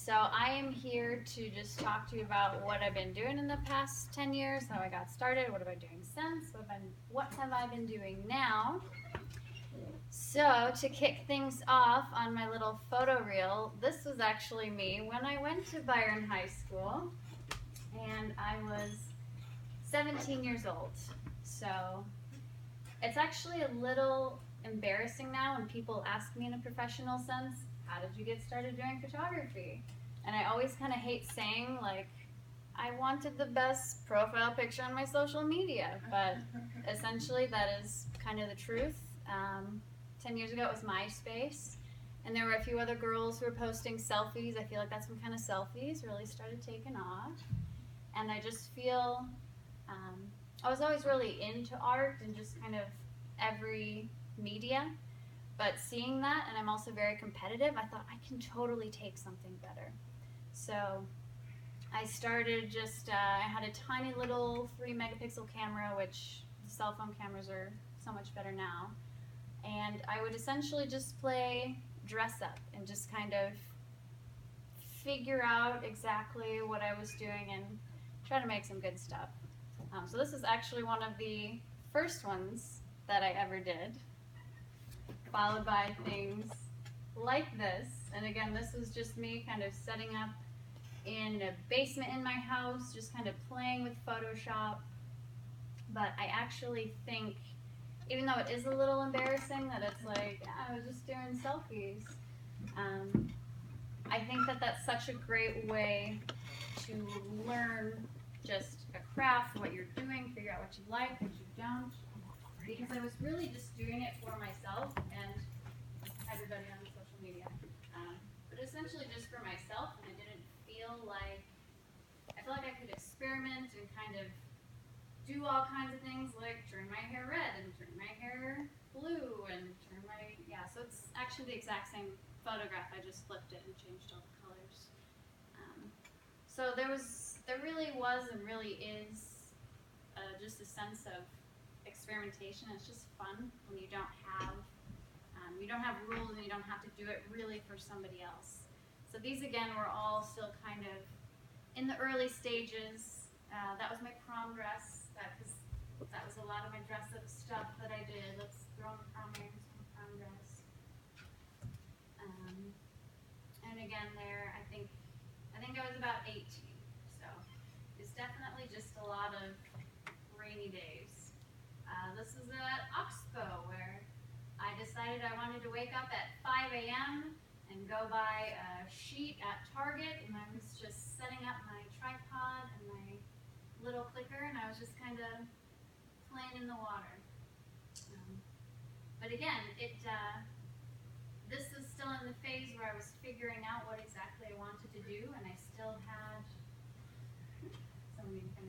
So I am here to just talk to you about what I've been doing in the past 10 years, how I got started, what have I been doing since, what have I been doing now. So to kick things off on my little photo reel, this was actually me when I went to Byron High School, and I was 17 years old. So it's actually a little embarrassing now when people ask me in a professional sense, how did you get started doing photography? And I always kind of hate saying, like, I wanted the best profile picture on my social media, but essentially that is kind of the truth. 10 years ago it was MySpace, and there were a few other girls who were posting selfies. I feel like that's when kind of selfies really started taking off. And I just feel I was always really into art and just kind of every media, but seeing that, and I'm also very competitive, I thought I can totally take something better. So I started I had a tiny little 3 megapixel camera, which cell phone cameras are so much better now. And I would essentially just play dress up and just kind of figure out exactly what I was doing and try to make some good stuff. So this is actually one of the first ones that I ever did, followed by things like this. And again, this was just me kind of setting up in a basement in my house, just kind of playing with Photoshop. But I actually think, even though it is a little embarrassing that it's like, yeah, I was just doing selfies, I think that that's such a great way to learn just a craft, what you're doing, figure out what you like, what you don't. Because I was really just doing it for myself and everybody on social media. But essentially just for myself, and I didn't feel like, I felt like I could experiment and kind of do all kinds of things like turn my hair red and turn my hair blue and turn my, yeah, so it's actually the exact same photograph. I just flipped it and changed all the colors. So there really was and really is just a sense of experimentation. It's just fun when you don't have rules and you don't have to do it really for somebody else. So these again were all still kind of in the early stages. That was my prom dress. That was a lot of my dress up stuff that I did. Let's throw on the prom earrings from the prom dress. And again there, I think I was about 18. So it's definitely just a lot of rainy days. This is at Oxbow where I decided I wanted to wake up at 5 a.m. and go buy a sheet at Target, and I was just setting up my tripod and my little clicker, and I was just kind of playing in the water. But again, this is still in the phase where I was figuring out what exactly I wanted to do, and I still had somebody kind